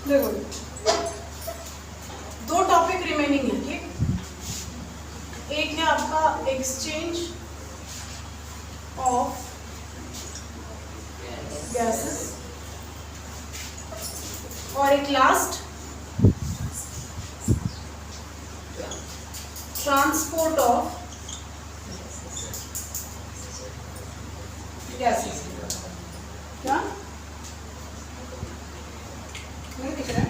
देखो दो topic remaining है, ठीक। एक है आपका एक्सचेंज ऑफ गैसेस और एक लास्ट ट्रांसपोर्ट ऑफ गैसेस। क्या नहीं दिख रहा है?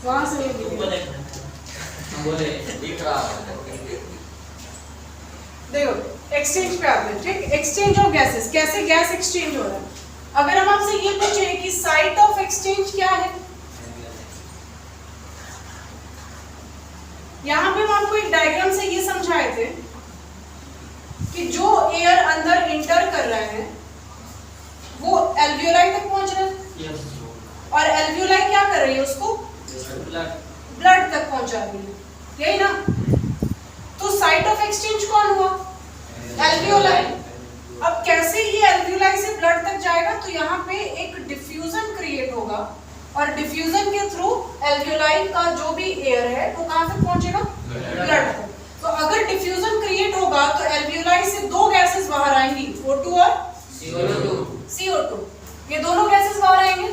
वहां से नहीं दिख रहा। देखो एक्सचेंज पे आते हैं, ठीक। एक्सचेंज ऑफ गैसेस, कैसे गैस एक्सचेंज हो रहा है। अगर हम आपसे ये पूछे कि साइट ऑफ एक्सचेंज क्या है, यहां पे हम आपको एक डायग्राम से ये समझाए थे कि जो एयर अंदर इंटर कर रहे हैं वो एल्वियोलाई तक पहुंच रहा है और एल्वियोलाई क्या कर रही है, उसको ब्लड तक पहुंचा रही है, यही ना। तो साइट ऑफ एक्सचेंज कौन हुआ, एल्वियोलाई। अब कैसे ये एल्वियोलाई से ब्लड तक जाएगा, तो यहाँ पे एक डिफ्यूजन क्रिएट होगा और डिफ्यूजन के थ्रू एल्वियोलाई का जो भी एयर है वो कहां तक पहुंचेगा, ब्लड तक। तो अगर डिफ्यूजन क्रिएट होगा तो एल्वियोलाई से दो गैसेस बाहर आएंगी, O2 और CO2। ये दोनों गैसेस बाहर आएंगे,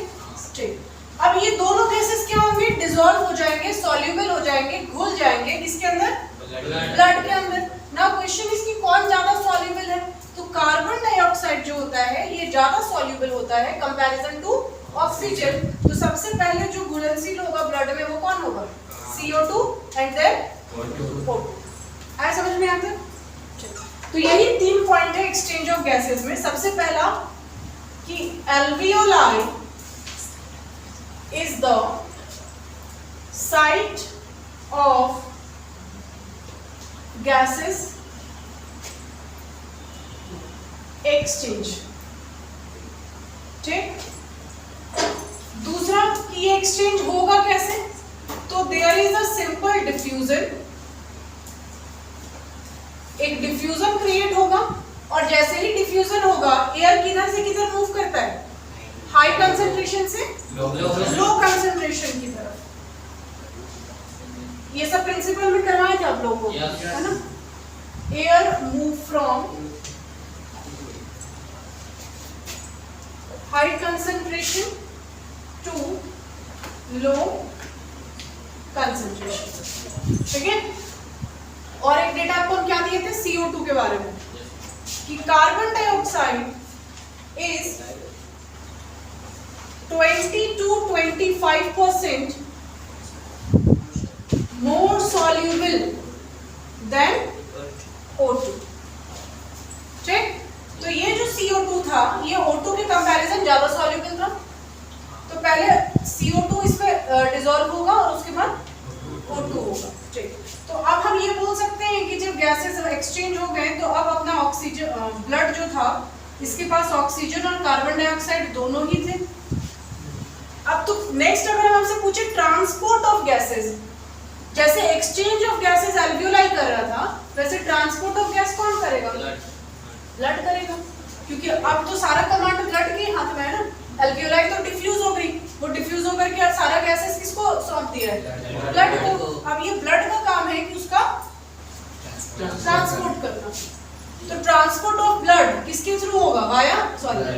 ठीक। अब ये दोनों गैसेस क्या होंगे, डिसॉल्व हो जाएंगे, सॉल्युबल हो जाएंगे, घुल जाएंगे किसके अंदर, ब्लड के अंदर। ना क्वेश्चन इसकी कौन ज्यादा सॉल्युबल है, तो कार्बन डाइऑक्साइड जो होता है ये ज्यादा सॉल्युबल होता है कंपैरिजन टू ऑक्सीजन। तो सबसे पहले जो घुलनशील होगा ब्लड में वो कौन होगा, CO2 एंड देन O2। आया समझ में आता है? तो यही 3 पॉइंट है एक्सचेंज ऑफ गैसेस में। सबसे पहला कि alveoli is the site of gases exchange, ठीक। दूसरा कि ये एक्सचेंज होगा कैसे, तो there is a simple diffusion, एक डिफ्यूजन क्रिएट होगा और जैसे ही डिफ्यूजन होगा एयर किधर से किधर मूव करता है, हाई कंसंट्रेशन से लो कंसंट्रेशन की तरफ। ये सब प्रिंसिपल में करवाए थे आप लोगों को, है ना। Air move from high concentration to low concentration, ठीक है। और एक डेटा आपको हम क्या दिए थे CO2 के बारे में, कि carbon dioxide is 20 to 25% more soluble than O2, ठीक। तो ये जो CO2 था ये O2 के कंपैरिजन ज्यादा सॉल्युबल था। तो पहले CO2 इसमें डिसॉल्व होगा और उसके बाद O2 होगा, ठीक। तो अब हम ये बोल सकते हैं कि जब गैसेस एक्सचेंज हो गए तो अब अपना ऑक्सीजन ब्लड जो था इसके पास ऑक्सीजन और कार्बन डाइऑक्साइड दोनों ही थे। अब तो नेक्स्ट अगर हम हमसे पूछे ट्रांसपोर्ट ऑफ गैसेस, जैसे एक्सचेंज ऑफ गैसेस एल्वियोलाई कर रहा था वैसे ट्रांसपोर्ट ऑफ गैस कौन करेगा, ब्लड करेगा, क्योंकि अब तो सारा कमांड ब्लड के हाथ में है ना। एल्वियोलाई तो डिफ्यूज हो गई, वो डिफ्यूज होकर के सारा गैसेस किसको सौंप दिया है, ब्लड को। अब ये ब्लड का काम है कि उसका ट्रांसपोर्ट करना। तो ट्रांसपोर्ट ऑफ ब्लड किसके थ्रू होगा,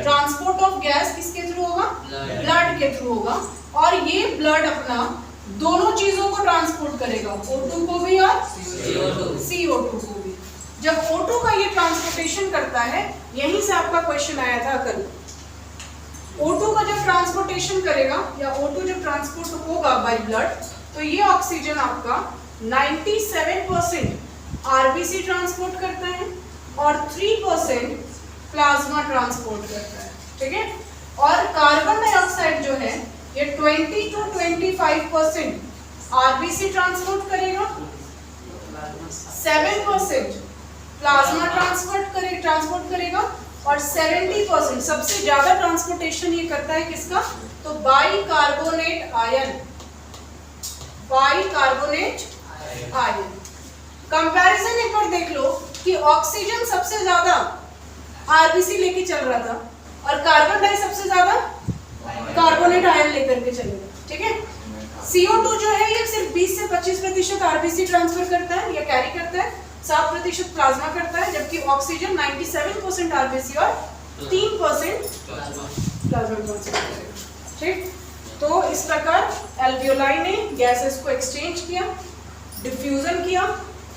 ट्रांसपोर्ट ऑफ गैस किसके थ्रू होगा, ब्लड के थ्रू होगा। और ये ब्लड अपना दोनों चीजों को ट्रांसपोर्ट करेगा, O2 को भी और CO2 को भी। जब O2 का ये ट्रांसपोर्टेशन करता है, यहीं से आपका क्वेश्चन आया था कल, O2 का जब ट्रांसपोर्टेशन करेगा या O2 जब ट्रांसपोर्ट होगा बाय ब्लड, तो ये ऑक्सीजन आपका 97% आरबीसी ट्रांसपोर्ट करता है और 3% प्लाज्मा ट्रांसपोर्ट करता है, ठीक है। और कार्बन डाइऑक्साइड जो है ये 20 to 25% आरबीसी ट्रांसपोर्ट करेगा, 7% प्लाज्मा ट्रांसपोर्ट करेगा और 70% सबसे ज्यादा ट्रांसपोर्टेशन ये करता है किसका, तो बाइकार्बोनेट आयन। कंपैरिजन एक बार देख लो कि ऑक्सीजन सबसे ज्यादा आरबीसी लेके चल रहा था और कार्बन डाई सबसे ज्यादा कार्बोनेट आयन लेकर के चलेगा, ठीक है। CO2 जो है ये सिर्फ 20 से 25% आरबीसी ट्रांसफर करता है या कैरी करता है, 7% प्लाज्मा करता है, जबकि ऑक्सीजन 97% आरबीसी और 3% प्लाज्मा ट्रांसफर करेगा, ठीक। तो इस प्रकार एल्वियोलाई ने गैसेस को एक्सचेंज किया, डिफ्यूजन किया,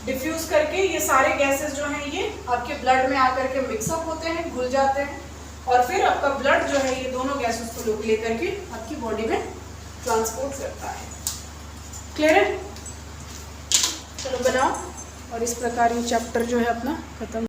डिफ्यूज करके ये सारे गैसेस जो हैं ये आपके ब्लड में आकर के मिक्सअप होते हैं, घुल जाते हैं, और फिर आपका ब्लड जो है ये दोनों गैसेस को लेकर के आपकी बॉडी में ट्रांसपोर्ट करता है। क्लियर है? चलो बनाओ, और इस प्रकार ये चैप्टर जो है अपना खत्म।